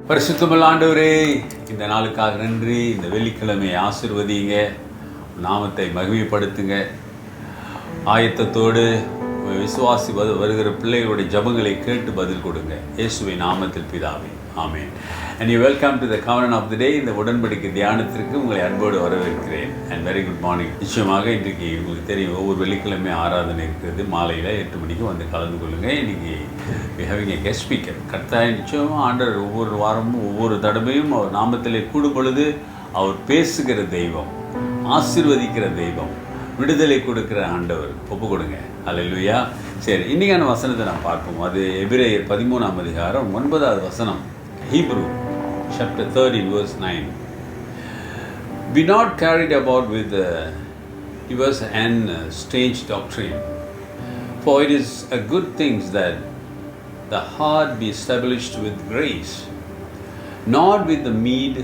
பரிசுத்தமுள்ள ஆண்டவரே, இந்த நாளுக்காக நன்றி. இந்த வெள்ளிக்கிழமையை ஆசீர்வதிங்க, நாமத்தை மகிமைப்படுத்துங்க. ஆயத்தத்தோடு விசுவாசி வருகிற பிள்ளைகளுடைய ஜபங்களை கேட்டு பதில் கொடுங்க. இயேசுவின் நாமத்தில் பிதாவே, ஆமென். And you welcome to the covenant of the day. இந்த உடன்படிக்கை தியானத்திற்கு உங்களை அன்போடு வரவேற்கிறேன். And very good morning. நிச்சயமாக இன்றைக்கு உங்களுக்கு தெரியும், ஒவ்வொரு வெள்ளிக்கிழமை ஆராதனை இருக்கிறது. மாலையில் 8 மணிக்கு வந்து கலந்து கொள்ளுங்கள். இன்றைக்கி we having a guest speaker. கர்த்தர் நிச்சயமாக ஆண்டவர் ஒவ்வொரு வாரமும் ஒவ்வொரு தடவையும் அவர் நாமத்திலே கூடும் பொழுது அவர் பேசுகிற தெய்வம், ஆசீர்வதிக்கிற தெய்வம், விடுதலை கொடுக்கிற ஆண்டவர். ஒப்பு கொடுங்க. அல்லேலூயா. சரி, இன்றைக்கான வசனத்தை நான் பார்ப்போம். அது எபிரேயர் 13ஆம் அதிகாரம் 9வது வசனம். Hebrew chapter 13 verse 9. Be not carried about with diverse and strange doctrine, for it is a good thing that the heart be established with grace, not with the meat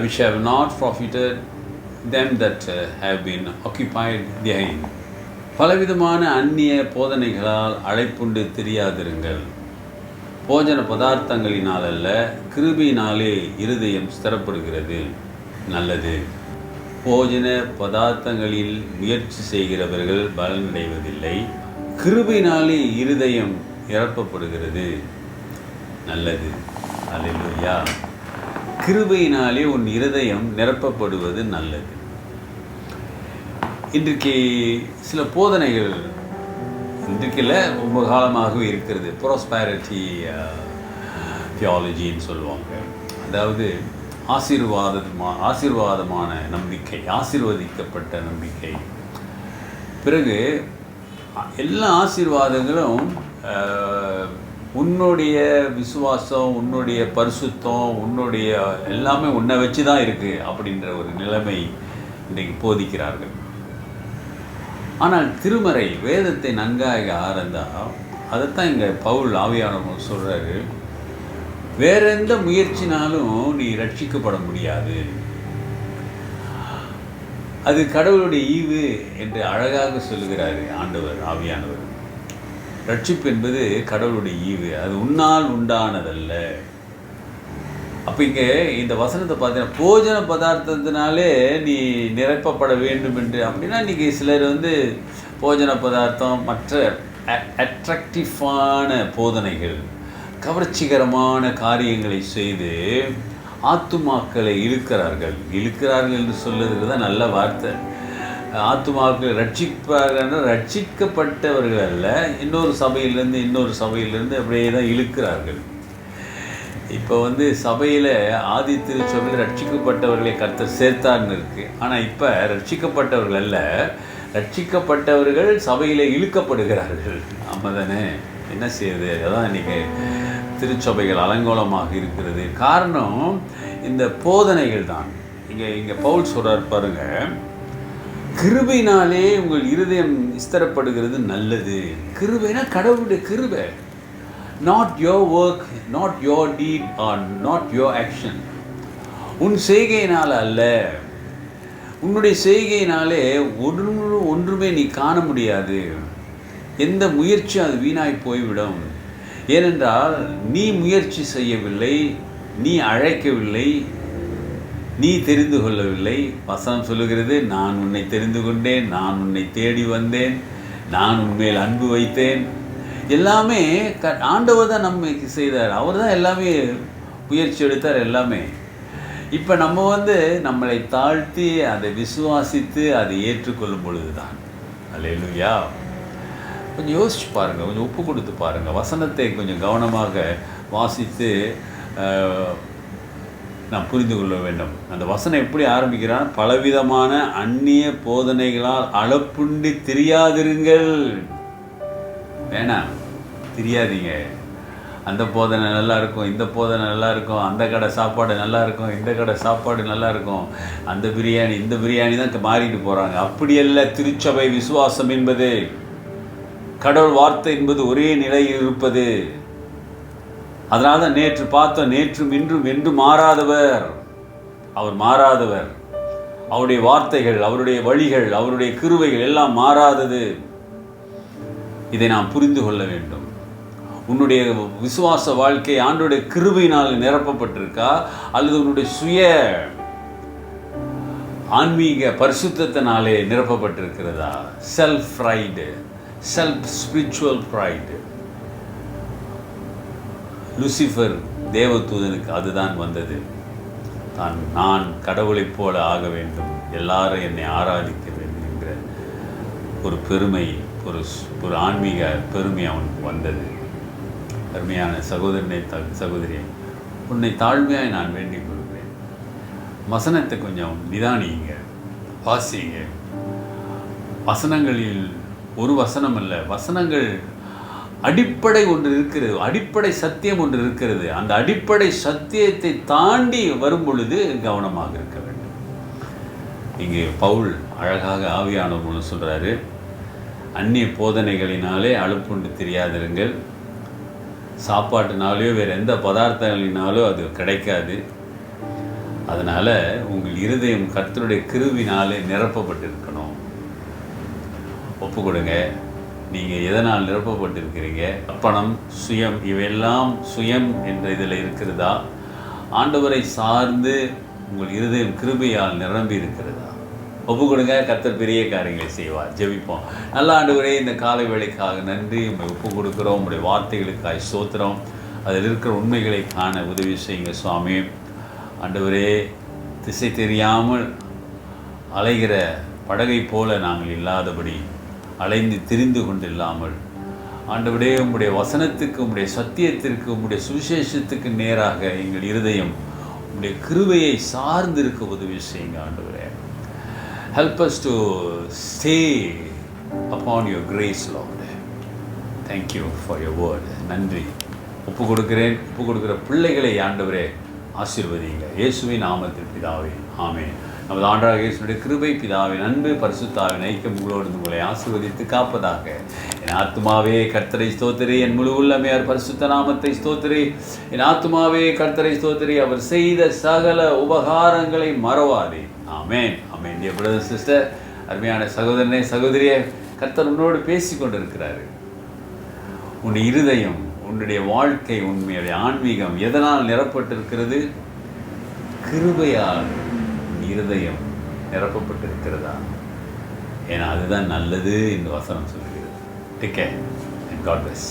which have not profited them that have been occupied therein. பலவிதமான அந்நிய போதனைகளால் அழைப்புண்டு தெரியாதிருங்கள். போஜன பதார்த்தங்களினால் அல்ல, கிருபையினாலே இருதயம் ஸ்திரப்படுகிறது. நல்லது. போஜன பதார்த்தங்களில் முயற்சி செய்கிறவர்கள் பலனடைவதில்லை, கிருபையினாலே இருதயம் நிரப்பப்படுகிறது. நல்லது. அல்லேலூயா. கிருபையினாலே உன் இருதயம் நிரப்பப்படுவது நல்லது. இன்றைக்கு சில போதனைகள் இன்றைக்கில் ரொம்ப காலமாகவே இருக்கிறது. ப்ராஸ்பேரிட்டி தியாலஜின்னு சொல்லுவாங்க. அதாவது ஆசீர்வாதமான நம்பிக்கை, ஆசீர்வதிக்கப்பட்ட நம்பிக்கை. பிறகு எல்லா ஆசீர்வாதங்களும் உன்னுடைய விசுவாசம், உன்னுடைய பரிசுத்தம், உன்னுடைய எல்லாமே உன்னை வச்சு தான் இருக்குது அப்படின்ற ஒரு நிலைமை இன்றைக்கு போதிக்கிறார்கள். ஆனால் திருமறை வேதத்தை நன்காக ஆராய்ந்தால் அதைத்தான் இங்கே பவுல் ஆவியானவர் சொல்கிறாரு, வேற எந்த முயற்சினாலும் நீ ரட்சிக்கப்பட முடியாது. அது கடவுளுடைய ஈவு என்று அழகாக சொல்லுகிறாரு ஆண்டவர் ஆவியானவர். ரட்சிப்பு என்பது கடவுளுடைய ஈவு, அது உன்னால் உண்டானதல்ல. அப்போ இங்கே இந்த வசனத்தை பார்த்தீங்கன்னா, போஜன பதார்த்தத்தினாலே நீ நிரப்பப்பட வேண்டும் என்று. அப்படின்னா இன்றைக்கி சிலர் போஜன பதார்த்தம், மற்ற அட்ராக்டிவான போதனைகள், கவர்ச்சிகரமான காரியங்களை செய்து ஆத்துமாக்களை இழுக்கிறார்கள் என்று சொல்லுறது தான் நல்ல வார்த்தை. ஆத்துமாக்களை ரட்சிப்பார்கள், ரட்சிக்கப்பட்டவர்கள் அல்ல, இன்னொரு சபையிலேருந்து அப்படியே தான் இழுக்கிறார்கள். இப்போ சபையில் ஆதி திருச்சபையில் ரட்சிக்கப்பட்டவர்களை கர்த்தர் சேர்த்தார்னு இருக்குது. ஆனால் இப்போ ரட்சிக்கப்பட்டவர்கள் அல்ல, ரட்சிக்கப்பட்டவர்கள் சபையில் இழுக்கப்படுகிறார்கள். ஆமாம் தானே? என்ன செய்யுது? அதான் இன்றைக்கி திருச்சபைகள் அலங்கோலமாக இருக்கிறது. காரணம் இந்த போதனைகள் தான். இங்கே பவுல் சொல்கிறார் பாருங்க, கிருபையினாலே உங்கள் இருதயம் ஸ்திரப்படுகிறது நல்லது. கிருபைனா கடவுளுடைய கிருபை. Not your work, not your deed, or not your action. உன் செய்கையினால் அல்ல. உன்னுடைய செய்கையினாலே ஒன்றுமே நீ காண முடியாது. எந்த முயற்சியும் அது வீணாய் போய்விடும். ஏனென்றால் நீ முயற்சி செய்யவில்லை, நீ அழைக்கவில்லை, நீ தெரிந்து கொள்ளவில்லை. வசனம் சொல்லுகிறது, நான் உன்னை தெரிந்து கொண்டேன், நான் உன்னை தேடி வந்தேன், நான் உன்மேல் அன்பு வைத்தேன். எல்லாமே ஆண்டவர் தான் நம்மைக்கு செய்தார். அவர் தான் எல்லாமே முயற்சி எடுத்தார் எல்லாமே. இப்போ நம்ம நம்மளை தாழ்த்தி அதை விசுவாசித்து அதை ஏற்றுக்கொள்ளும் பொழுது தான். அல்லேலூயா. கொஞ்சம் யோசிச்சு பாருங்கள், கொஞ்சம் ஒப்பு கொடுத்து பாருங்கள். வசனத்தை கொஞ்சம் கவனமாக வாசித்து நான் புரிந்து கொள்ள வேண்டும். அந்த வசனம் எப்படி ஆரம்பிக்கிறான்? பலவிதமான அந்நிய போதனைகளால் அளப்புண்டி தெரியாதிருங்கள். வேணாம், தெரியாதீங்க. அந்த போதனை நல்லா இருக்கும், இந்த போதனை நல்லா இருக்கும், அந்த கடை சாப்பாடு நல்லா இருக்கும், இந்த கடை சாப்பாடு நல்லா இருக்கும், அந்த பிரியாணி இந்த பிரியாணி தான் மாறிட்டு போகிறாங்க. அப்படியல்ல திருச்சபை விசுவாசம் என்பது. கடவுள் வார்த்தை என்பது ஒரே நிலையில் இருப்பது. அதனால தான் நேற்று பார்த்தோம், நேற்றும் இன்றும் என்று மாறாதவர். அவர் மாறாதவர். அவருடைய வார்த்தைகள், அவருடைய வழிகள், அவருடைய கிருபைகள் எல்லாம் மாறாதது. இதை நாம் புரிந்து கொள்ள வேண்டும். உன்னுடைய விசுவாச வாழ்க்கை ஆண்டவருடைய கிருபையினால் நிரப்பப்பட்டிருக்கா, அல்லது உன்னுடைய சுய ஆன்மீக பரிசுத்தத்தினாலே நிரப்பப்பட்டிருக்கிறதா? Self pride, self spiritual pride. Lucifer தேவதூதனுக்கு அதுதான் வந்தது. நான் கடவுளைப் போல ஆக வேண்டும், எல்லாரும் என்னை ஆராதிக்க வேண்டும் என்கிற ஒரு பெருமை, ஒரு ஆன்மீக பெருமை அவனுக்கு வந்தது. அருமையான சகோதரனை சகோதரியை, உன்னை தாழ்மையாய் நான் வேண்டிக் கொள்கிறேன். வசனத்தை கொஞ்சம் நிதானிங்க, வாசிங்க. வசனங்களில் ஒரு வசனம் அல்ல, வசனங்கள் அடிப்படை ஒன்று இருக்கிறது, அடிப்படை சத்தியம் ஒன்று இருக்கிறது. அந்த அடிப்படை சத்தியத்தை தாண்டி வரும் பொழுது கவனமாக இருக்க வேண்டும். இங்கே பவுல் அழகாக ஆவியானவர் ஒன்று சொல்கிறாரு, அந்நிய போதனைகளினாலே அலுப்புண்டு தெரியாதிருங்கள். சாப்பாட்டினாலேயோ வேறு எந்த பதார்த்தங்களினாலோ அது கிடைக்காது. அதனால் உங்கள் இருதயம் கர்த்தருடைய கிருவினாலே நிரப்பப்பட்டிருக்கணும். ஒப்பு கொடுங்க. நீங்கள் எதனால் நிரப்பப்பட்டிருக்கிறீங்க? அர்ப்பணம், சுயம், இவையெல்லாம் சுயம் என்ற இதில் இருக்கிறதா? ஆண்டவரை சார்ந்து உங்கள் இருதயம் கிருபையால் நிரம்பி இருக்கிறதா? ஒப்பு கொடுங்க. கர்த்தர் பெரிய காரியங்களை செய்வார். ஜெபிப்போம். நல்ல ஆண்டவரே, இந்த காலை வேளைக்காக நன்றி. உங்களை ஒப்பு கொடுக்குறோம். உங்களுடைய வார்த்தைகளுக்காக ஸ்தோத்திரம். அதில் இருக்கிற உண்மைகளை காண உதவி செய்யுங்க சுவாமி. ஆண்டவரே, திசை தெரியாமல் அலைகிற படகை போல நாங்கள் இல்லாதபடி, அலைந்து திரிந்து கொண்டு இல்லாமல், ஆண்டவரே உம்முடைய வசனத்துக்கு, உம்முடைய சத்தியத்திற்கு, உம்முடைய சுவிசேஷத்துக்கு நேராக எங்கள் இருதயம் உம்முடைய கிருபையை சார்ந்து இருக்க உதவி செய்யுங்க ஆண்டவரே. Help us to stay upon your grace, Lord. Thank you for your word. நன்றி. ஒப்பு கொடுக்கிற பிள்ளைகளை ஆண்டவரே ஆசீர்வதிங்க. இயேசுவின் நாமத்தில் பிதாவே, ஆமென். நமது ஆண்டவராகிய இயேசுவுடைய கிருபை, பிதாவின் அன்பு, பரிசுத்தாவின் ஐக்கியம் உங்களோடு உங்களை ஆசீர்வதித்து காப்பதாக. என் ஆத்துமாவே கர்த்தரை ஸ்தோத்திரி, என் முழு உள்ளமையார் பரிசுத்த நாமத்தை ஸ்தோத்திரி. என் ஆத்துமாவே கர்த்தரை ஸ்தோத்திரி, அவர் செய்த சகல உபகாரங்களை மறவாதே. ஆமென், ஆமென். டியர் பிரதர் சிஸ்டர், அருமையான சகோதரனே சகோதரியே, கர்த்தர் உன்னோடு பேசி கொண்டிருக்கிறாரு. உன்னுடைய இருதயம், உன்னுடைய வாழ்க்கை, உண்மையுடைய ஆன்மீகம் எதனால் நிரப்பப்பட்டிருக்கிறது? கிருபையால் இருதயம் நிரப்பப்பட்டிருக்கிறதா? ஏன்னா அதுதான் நல்லது என்று வசனம் சொல்கிறது. Take care and God bless.